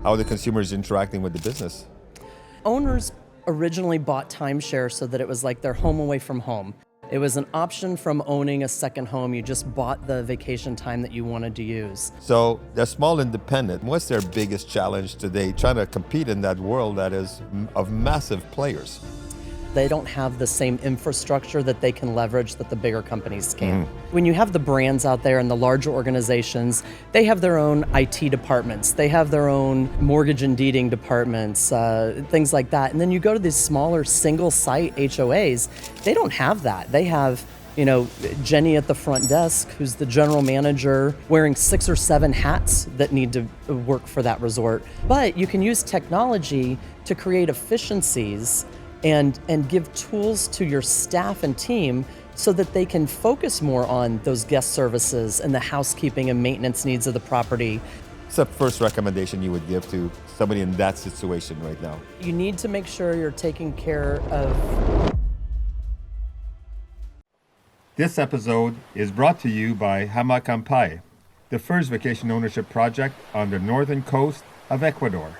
how the consumer is interacting with the business. Owners originally bought timeshare so that it was like their home away from home. It was an option from owning a second home. You just bought the vacation time that you wanted to use. So they're small independent. What's their biggest challenge today, trying to compete in that world that is of massive players? They don't have the same infrastructure that they can leverage that the bigger companies can. When you have the brands out there and the larger organizations, they have their own IT departments, they have their own mortgage and deeding departments, things like that. And then you go to these smaller single site HOAs, they don't have that. They have Jenny at the front desk, who's the general manager, wearing 6 or 7 hats that need to work for that resort. But you can use technology to create efficiencies and give tools to your staff and team so that they can focus more on those guest services and the housekeeping and maintenance needs of the property. What's the first recommendation you would give to somebody in that situation right now? You need to make sure you're taking care of. This episode is brought to you by Hamacampai, the first vacation ownership project on the northern coast of Ecuador.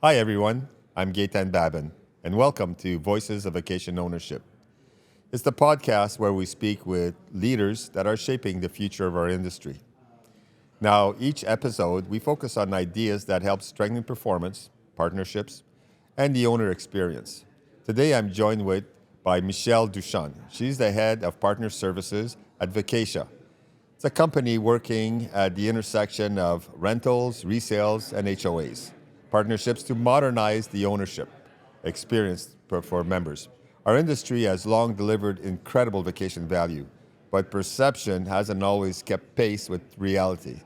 Hi everyone, I'm Gaetan Babin, and welcome to Voices of Vacation Ownership. It's the podcast where we speak with leaders that are shaping the future of our industry. Now, each episode, we focus on ideas that help strengthen performance, partnerships, and the owner experience. Today, I'm joined by Michelle DuChamp. She's the head of Partner Services at Vacatia. It's a company working at the intersection of rentals, resales, and HOAs. Partnerships to modernize the ownership experience for members. Our industry has long delivered incredible vacation value, but perception hasn't always kept pace with reality.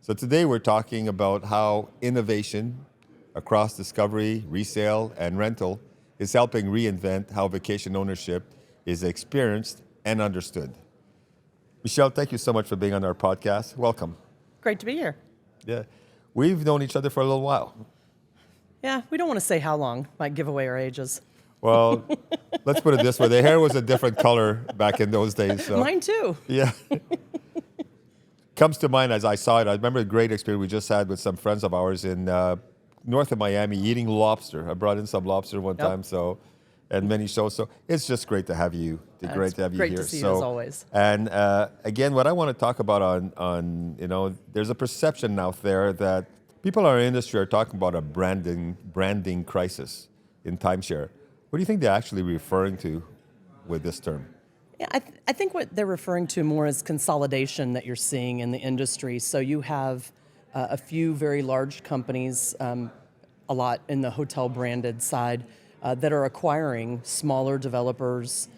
So today we're talking about how innovation across discovery, resale, and rental is helping reinvent how vacation ownership is experienced and understood. Michelle, thank you so much for being on our podcast. Welcome. Great to be here. Yeah, we've known each other for a little while. Yeah, we don't want to say how long, might give away our ages. Well, let's put it this way. The hair was a different color back in those days. So. Mine too. Yeah. Comes to mind as I saw it. I remember a great experience we just had with some friends of ours in north of Miami eating lobster. I brought in some lobster one time, and many shows. So it's just great to have you. Great to have you here. Great to see you as always. And again, what I want to talk about on there's a perception out there that people in our industry are talking about a branding crisis in timeshare. What do you think they're actually referring to with this term? Yeah, I think what they're referring to more is consolidation that you're seeing in the industry. So you have a few very large companies, a lot in the hotel branded side, that are acquiring smaller developers,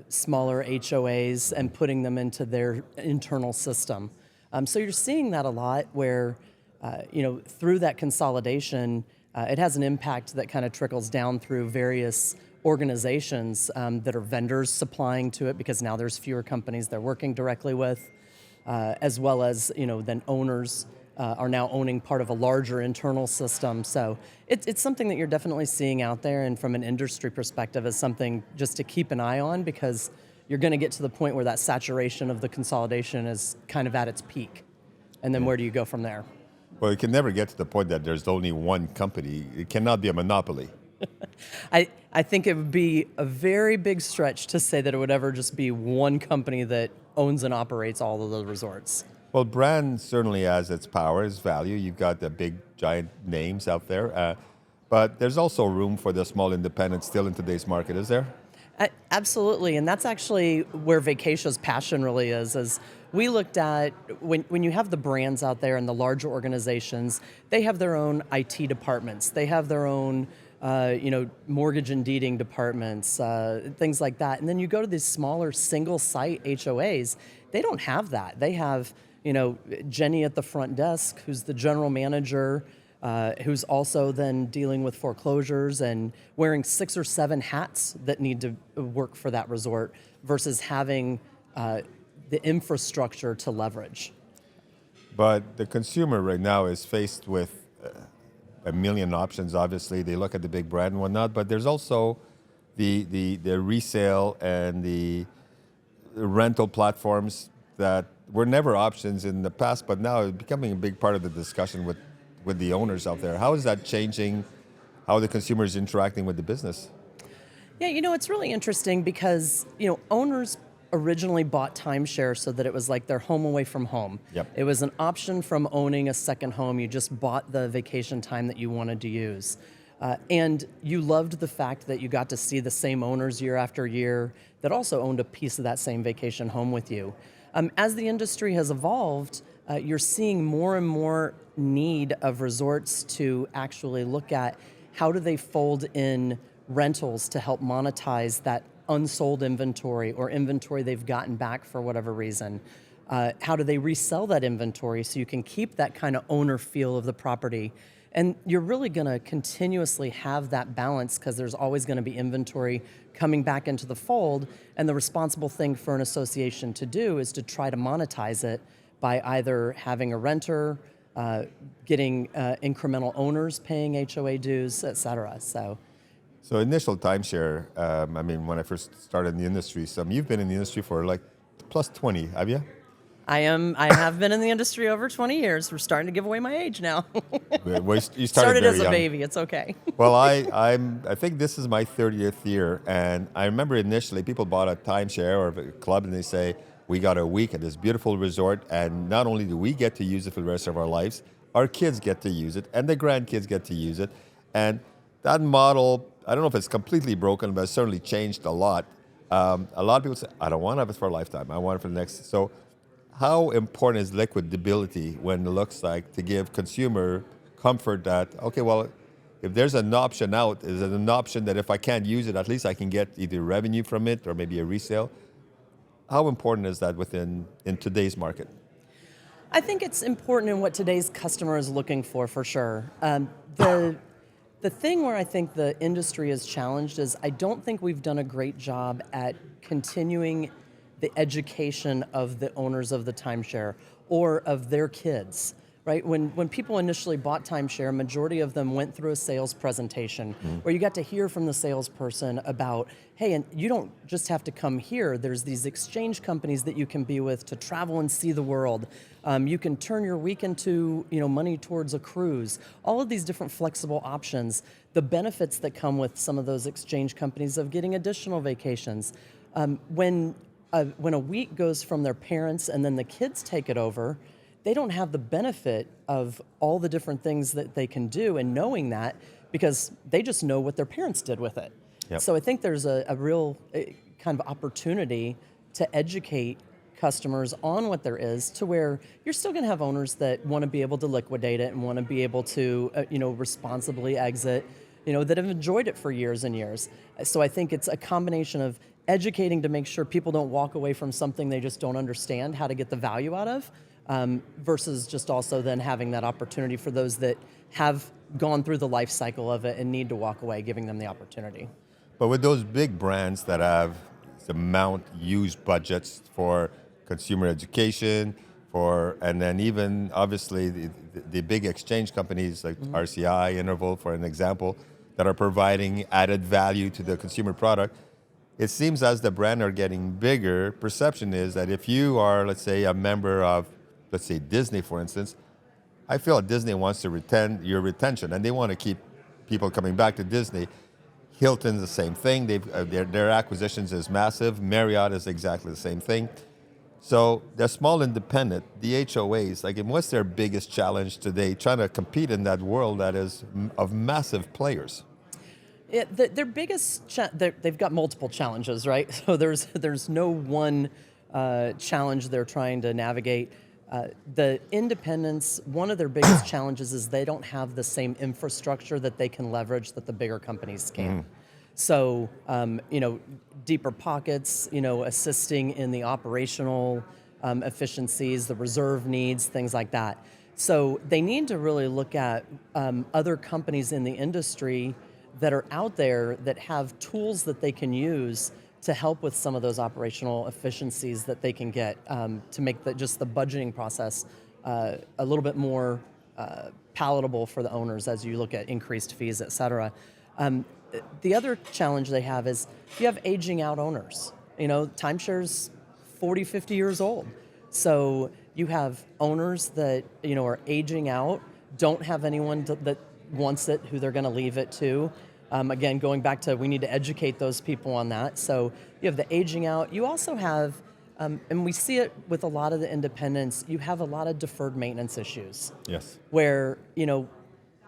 smaller HOAs, and putting them into their internal system. So you're seeing that a lot where through that consolidation, it has an impact that kind of trickles down through various organizations that are vendors supplying to it, because now there's fewer companies they're working directly with, as well as then owners are now owning part of a larger internal system. So it's something that you're definitely seeing out there, and from an industry perspective is something just to keep an eye on, because you're going to get to the point where that saturation of the consolidation is kind of at its peak. And then where do you go from there? Well, you can never get to the point that there's only one company. It cannot be a monopoly. I think it would be a very big stretch to say that it would ever just be one company that owns and operates all of the resorts. Well, brand certainly has its power, its value. You've got the big, giant names out there. But there's also room for the small independents still in today's market, is there? Absolutely, and that's actually where Vacatia's passion really is we looked at when you have the brands out there and the larger organizations, they have their own IT departments, they have their own mortgage and deeding departments, things like that. And then you go to these smaller single site HOAs, they don't have that. They have Jenny at the front desk, who's the general manager, who's also then dealing with foreclosures and wearing 6 or 7 hats that need to work for that resort, versus having the infrastructure to leverage. But the consumer right now is faced with a million options. Obviously, they look at the big brand and whatnot, but there's also the resale and the rental platforms that were never options in the past, but now it's becoming a big part of the discussion with the owners out there. How is that changing how the consumer is interacting with the business? Yeah, it's really interesting because, owners originally bought timeshare so that it was like their home away from home. Yep. It was an option from owning a second home. You just bought the vacation time that you wanted to use. And you loved the fact that you got to see the same owners year after year that also owned a piece of that same vacation home with you. As the industry has evolved, you're seeing more and more need of resorts to actually look at how do they fold in rentals to help monetize that unsold inventory or inventory they've gotten back for whatever reason. How do they resell that inventory so you can keep that kind of owner feel of the property? And you're really going to continuously have that balance because there's always going to be inventory coming back into the fold. And the responsible thing for an association to do is to try to monetize it by either having a renter, getting incremental owners paying HOA dues, et cetera. So initial timeshare, when I first started in the industry, you've been in the industry for like plus 20, have you? I have been in the industry over 20 years. We're starting to give away my age now. Well, you started very as a young. baby. It's okay. Well, I think this is my 30th year, and I remember initially people bought a timeshare or a club, and they say, we got a week at this beautiful resort, and not only do we get to use it for the rest of our lives, our kids get to use it, and the grandkids get to use it. And that model, I don't know if it's completely broken, but it's certainly changed a lot. A lot of people say, I don't want to have it for a lifetime. I want it for the next. So how important is liquidability when it looks like to give consumer comfort that, okay, well, if there's an option out, is it an option that if I can't use it, at least I can get either revenue from it or maybe a resale? How important is that in today's market? I think it's important in what today's customer is looking for sure. The thing where I think the industry is challenged is I don't think we've done a great job at continuing the education of the owners of the timeshare or of their kids, right? When people initially bought timeshare, majority of them went through a sales presentation where you got to hear from the salesperson about, hey, and you don't just have to come here. There's these exchange companies that you can be with to travel and see the world. You can turn your week into money towards a cruise. All of these different flexible options. The benefits that come with some of those exchange companies of getting additional vacations. When a week goes from their parents and then the kids take it over, they don't have the benefit of all the different things that they can do and knowing that because they just know what their parents did with it. Yep. So I think there's a real kind of opportunity to educate customers on what there is to where you're still going to have owners that want to be able to liquidate it and want to be able to responsibly exit, that have enjoyed it for years and years. So I think it's a combination of educating to make sure people don't walk away from something they just don't understand how to get the value out of, versus just also then having that opportunity for those that have gone through the life cycle of it and need to walk away, giving them the opportunity. But with those big brands that have the amount used budgets for consumer education, and then even obviously the big exchange companies like RCI, Interval, for an example, that are providing added value to the consumer product, it seems as the brand are getting bigger, perception is that if you are, let's say, a member of, let's say, Disney, for instance, I feel that Disney wants to retain your retention, and they want to keep people coming back to Disney. Hilton's the same thing. Their acquisitions is massive. Marriott is exactly the same thing. So they're small independent, the HOAs, what's their biggest challenge today, trying to compete in that world that is of massive players? Yeah, their biggest, they've got multiple challenges, right? So there's no one challenge they're trying to navigate. The independents, one of their biggest challenges is they don't have the same infrastructure that they can leverage that the bigger companies can. So, deeper pockets, assisting in the operational efficiencies, the reserve needs, things like that. So they need to really look at other companies in the industry that are out there that have tools that they can use to help with some of those operational efficiencies that they can get to make just the budgeting process a little bit more palatable for the owners as you look at increased fees, et cetera. The other challenge they have is you have aging out owners. Timeshare's 40, 50 years old. So you have owners that are aging out, don't have anyone that wants it, who they're going to leave it to. Again, going back to, we need to educate those people on that. So you have the aging out. You also have, and we see it with a lot of the independents, you have a lot of deferred maintenance issues. Yes. Where,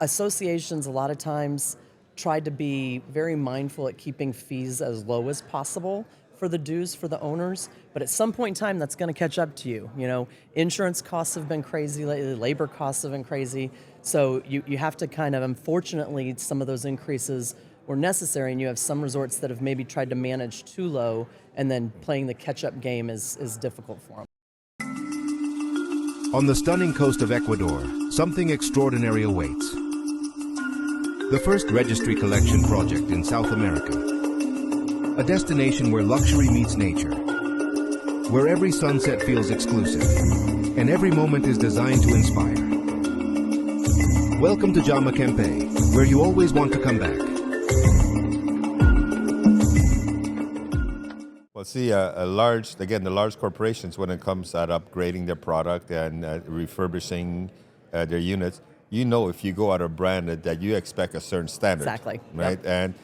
associations a lot of times try to be very mindful at keeping fees as low as possible for the dues for the owners, but at some point in time, that's going to catch up to you. Insurance costs have been crazy lately, labor costs have been crazy, so you have to kind of, unfortunately, some of those increases were necessary, and you have some resorts that have maybe tried to manage too low, and then playing the catch-up game is difficult for them. On the stunning coast of Ecuador, something extraordinary awaits. The first registry collection project in South America. A destination where luxury meets nature, where every sunset feels exclusive, and every moment is designed to inspire. Welcome to Jama Kempe, where you always want to come back. Well, see, the large corporations, when it comes at upgrading their product and refurbishing their units, if you go out of branded, that you expect a certain standard. Exactly. Right? Yep. And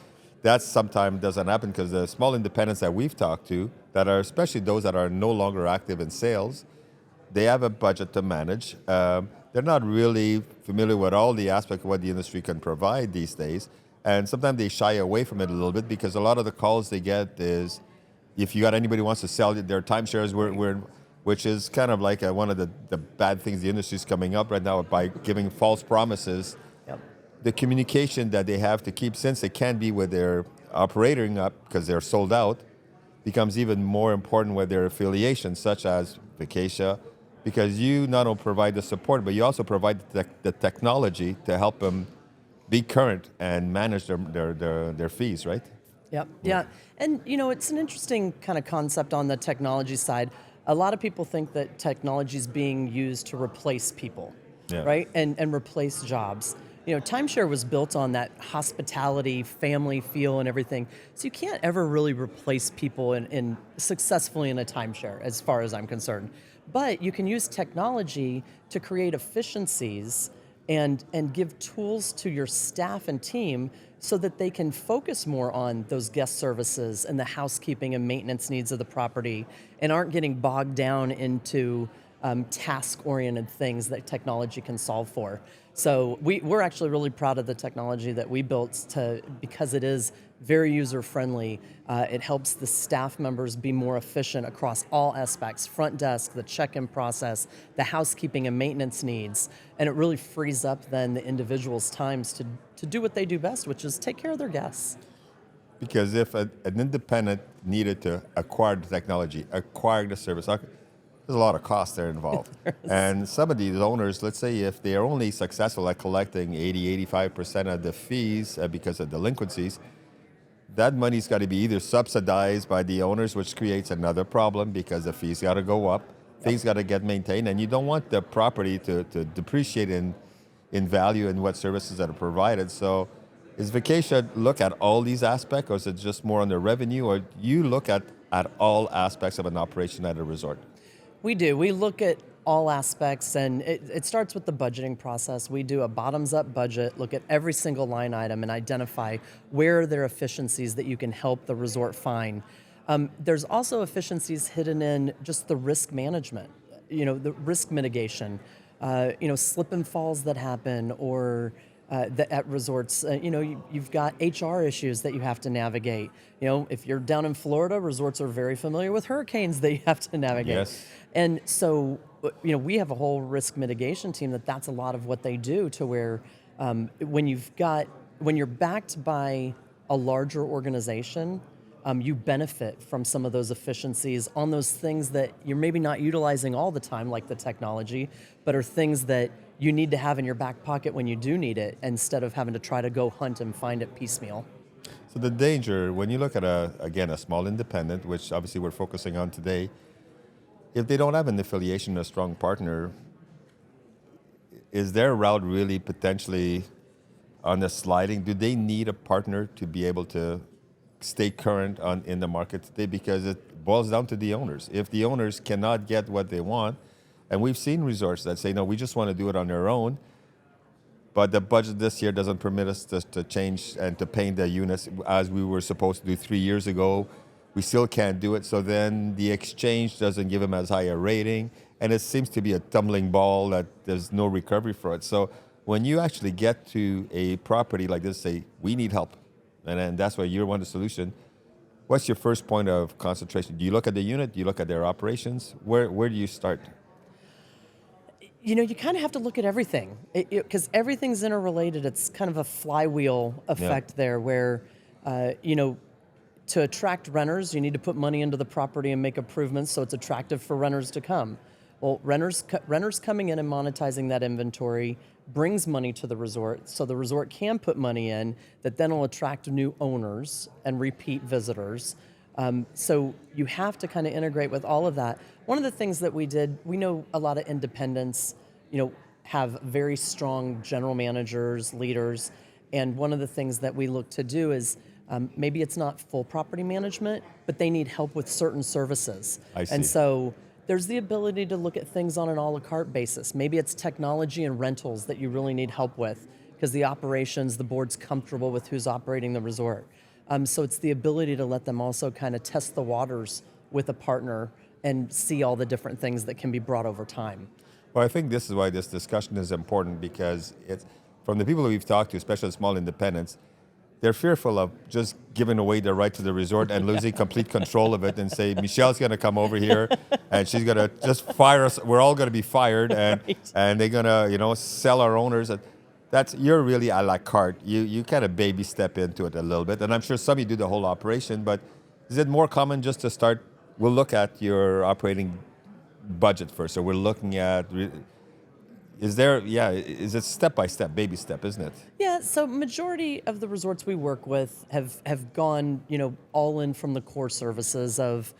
that sometimes doesn't happen because the small independents that we've talked to, that are especially those that are no longer active in sales, they have a budget to manage. They're not really familiar with all the aspects of what the industry can provide these days. And sometimes they shy away from it a little bit because a lot of the calls they get is, if you got anybody who wants to sell their timeshares, which is kind of like one of the bad things the industry is coming up right now by giving false promises. Yep. The communication that they have to keep, since they can't be with their operating up because they're sold out, becomes even more important with their affiliations, such as Vacatia, because you not only provide the support, but you also provide the technology to help them be current and manage their fees, right? Yep. Yeah. And, it's an interesting kind of concept on the technology side. A lot of people think that technology is being used to replace people, right? And replace jobs. Timeshare was built on that hospitality, family feel and everything. So you can't ever really replace people in successfully in a timeshare, as far as I'm concerned. But you can use technology to create efficiencies and give tools to your staff and team so that they can focus more on those guest services and the housekeeping and maintenance needs of the property, and aren't getting bogged down into task-oriented things that technology can solve for. So we're actually really proud of the technology that we built because it is very user-friendly. It helps the staff members be more efficient across all aspects: front desk, the check-in process, the housekeeping and maintenance needs, and it really frees up then the individuals' times to do what they do best, which is take care of their guests. Because if an independent needed to acquire the technology, acquire the service, there's a lot of costs there involved. And some of these owners, let's say if they are only successful at collecting 85% of the fees because of delinquencies, that money's got to be either subsidized by the owners, which creates another problem because the fees got to go up, things got to get maintained, and you don't want the property to depreciate in value and what services that are provided. So is Vacatia look at all these aspects, or is it just more on the revenue, or you look at all aspects of an operation at a resort? We do. We look at all aspects, and it starts with the budgeting process. We do a bottoms-up budget, look at every single line item, and identify where are there efficiencies that you can help the resort find. There's also efficiencies hidden in just the risk management, the risk mitigation, slip and falls that happen, or at resorts, you've got HR issues that you have to navigate. If you're down in Florida, resorts are very familiar with hurricanes that you have to navigate. Yes. And so, we have a whole risk mitigation team that's a lot of what they do, to where when you're backed by a larger organization, you benefit from some of those efficiencies on those things that you're maybe not utilizing all the time, like the technology, but are things that you need to have in your back pocket when you do need it, instead of having to try to go hunt and find it piecemeal. So the danger, when you look at a small independent, which obviously we're focusing on today, if they don't have an affiliation, a strong partner, is their route really potentially on the sliding? Do they need a partner to be able to stay current in the market today? Because boils down to the owners. If the owners cannot get what they want, and we've seen resorts that say, no, we just want to do it on their own, but the budget this year doesn't permit us to change and to paint the units as we were supposed to do 3 years ago. We still can't do it, so then the exchange doesn't give them as high a rating, and it seems to be a tumbling ball that there's no recovery for it. So when you actually get to a property like this, say, we need help, and then that's why you're one of the solution, what's your first point of concentration? Do you look at the unit? Do you look at their operations? Where do you start? You know, you kind of have to look at everything because everything's interrelated. It's kind of a flywheel effect there where, to attract renters, you need to put money into the property and make improvements so it's attractive for renters to come. Well, renters coming in and monetizing that inventory brings money to the resort, so the resort can put money in that then will attract new owners and repeat visitors. So you have to kind of integrate with all of that. One of the things that we did, we know a lot of independents, have very strong general managers, leaders, and one of the things that we look to do is maybe it's not full property management, but they need help with certain services. I see. And so there's the ability to look at things on an a la carte basis. Maybe it's technology and rentals that you really need help with because the operations, the board's comfortable with who's operating the resort. So it's the ability to let them also kind of test the waters with a partner and see all the different things that can be brought over time. Well, I think this is why this discussion is important because it's from the people that we've talked to, especially small independents, they're fearful of just giving away the right to the resort and losing complete control of it and say, Michelle's going to come over here and she's going to just fire us. We're all going to be fired and, Right. and they're going to, sell our owners. You're really a la carte. You kind of baby step into it a little bit. And I'm sure some of you do the whole operation, but is it more common just to start, we'll look at your operating budget first. So we're looking at, is it step-by-step, baby step, isn't it? Yeah, so majority of the resorts we work with have gone, all in from the core services of,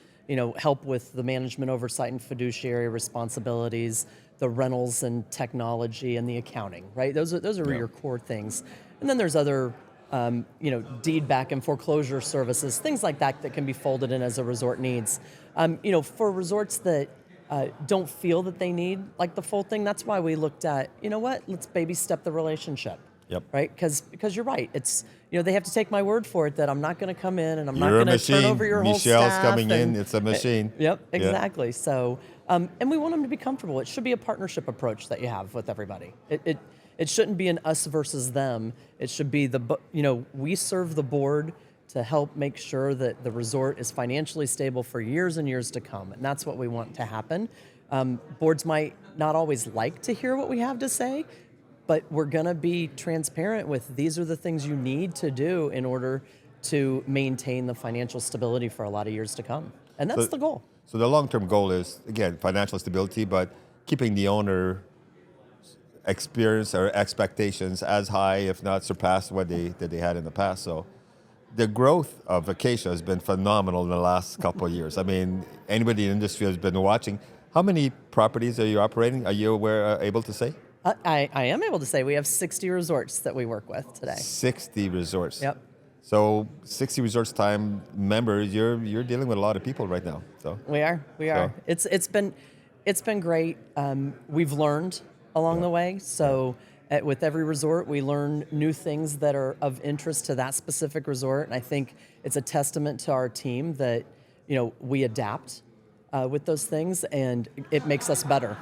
help with the management oversight and fiduciary responsibilities, the rentals and technology and the accounting, right? Those are your core things. And then there's other, deed back and foreclosure services, things like that can be folded in as a resort needs. For resorts that don't feel that they need like the full thing, that's why we looked at, let's baby step the relationship. Yep. Right? Because you're right. It's, they have to take my word for it that I'm not going to come in and I'm not You're a going to turn machine. over your whole Michelle's staff. coming in. It's a machine. Yep, Yeah. exactly. So, and we want them to be comfortable. It should be a partnership approach that you have with everybody. It shouldn't be an us versus them. It should be we serve the board to help make sure that the resort is financially stable for years and years to come. And that's what we want to happen. Boards might not always like to hear what we have to say, but we're going to be transparent with these are the things you need to do in order to maintain the financial stability for a lot of years to come. And that's the goal. So the long-term goal is, again, financial stability, but keeping the owner experience or expectations as high, if not surpass what they had in the past. So the growth of Vacatia has been phenomenal in the last couple of years. I mean, anybody in the industry has been watching. How many properties are you operating? Are you able to say? I am able to say we have 60 resorts that we work with today. 60 resorts. Yep. So 60 resorts time members, you're dealing with a lot of people right now. So We are. It's been great. We've learned along the way. So with every resort, we learn new things that are of interest to that specific resort. And I think it's a testament to our team that, we adapt with those things and it makes us better.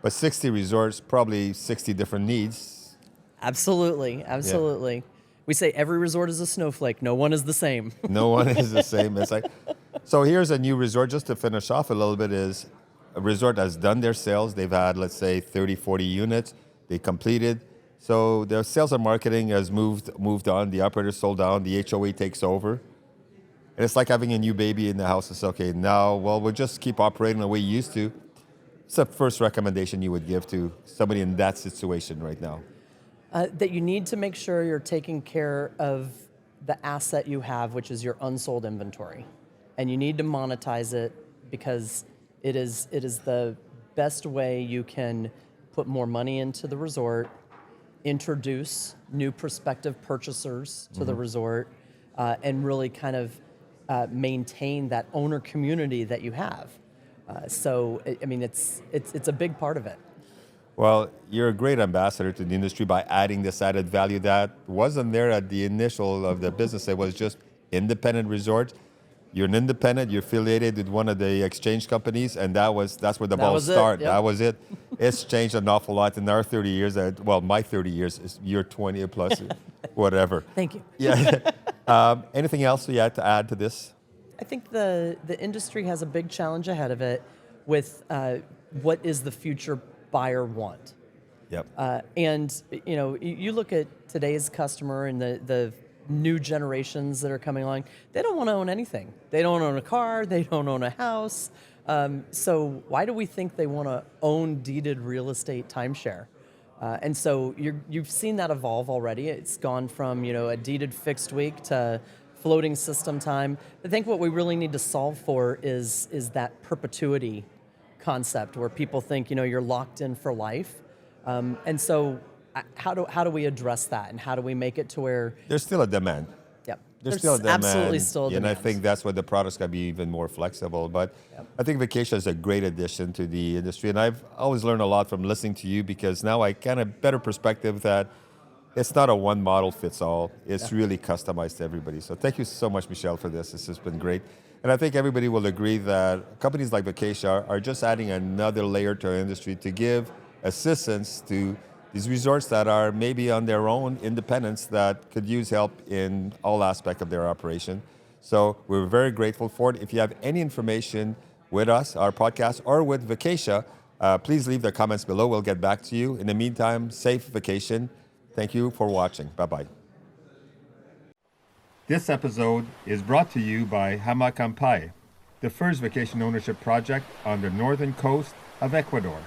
But 60 resorts, probably 60 different needs. Absolutely. Yeah. We say every resort is a snowflake. No one is the same. No one is the same. It's like, so here's a new resort, just to finish off a little bit, is a resort has done their sales. They've had, let's say, 30, 40 units. They completed. So their sales and marketing has moved on. The operator sold down. The HOA takes over. And it's like having a new baby in the house. It's okay, now, we'll just keep operating the way you used to. What's the first recommendation you would give to somebody in that situation right now? That you need to make sure you're taking care of the asset you have, which is your unsold inventory. And you need to monetize it because it is the best way you can put more money into the resort, introduce new prospective purchasers to the resort, and really kind of maintain that owner community that you have. I mean, it's a big part of it. Well, you're a great ambassador to the industry by adding this added value that wasn't there at the initial of the business. It was just independent resort. You're an independent. You're affiliated with one of the exchange companies, and that's where the ball started. Yep. That was it. It's changed an awful lot in our 30 years. Well, my 30 years is you're 20 plus, whatever. Thank you. Yeah. Anything else you had to add to this? I think the industry has a big challenge ahead of it with what is the future buyer want. Yep. And you look at today's customer and the new generations that are coming along. They don't want to own anything. They don't own a car. They don't own a house. So why do we think they want to own deeded real estate timeshare? And so you've seen that evolve already. It's gone from a deeded fixed week to floating system time. I think what we really need to solve for is that perpetuity concept where people think you're locked in for life. And so how do we address that, and how do we make it to where there's still a demand? Yep. There's still a demand. Absolutely still a demand. And I think that's where the products got to be even more flexible. But I think Vacatia is a great addition to the industry. And I've always learned a lot from listening to you, because now I kind of better perspective that it's not a one model fits all. It's really customized to everybody. So thank you so much, Michelle, for this. This has been great. And I think everybody will agree that companies like Vacatia are just adding another layer to our industry to give assistance to these resorts that are maybe on their own independence that could use help in all aspects of their operation. So we're very grateful for it. If you have any information with us, our podcast, or with Vacatia, please leave the comments below. We'll get back to you. In the meantime, safe vacation. Thank you for watching. Bye-bye. This episode is brought to you by Hamakampai, the first vacation ownership project on the northern coast of Ecuador.